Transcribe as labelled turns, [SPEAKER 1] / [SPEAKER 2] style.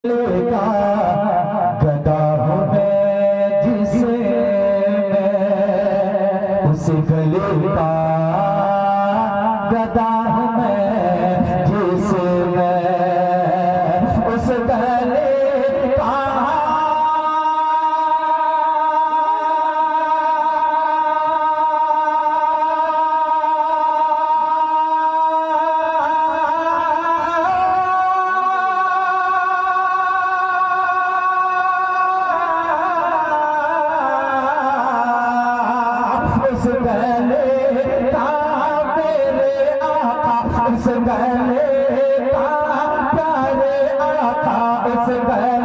[SPEAKER 1] का गदा हूँ मैं जिसे मैं उस गले का गदा हूँ मैं जिसे मैं उस गले का इस गले का मेरे आका, इस गले का प्यारे आका, इस गले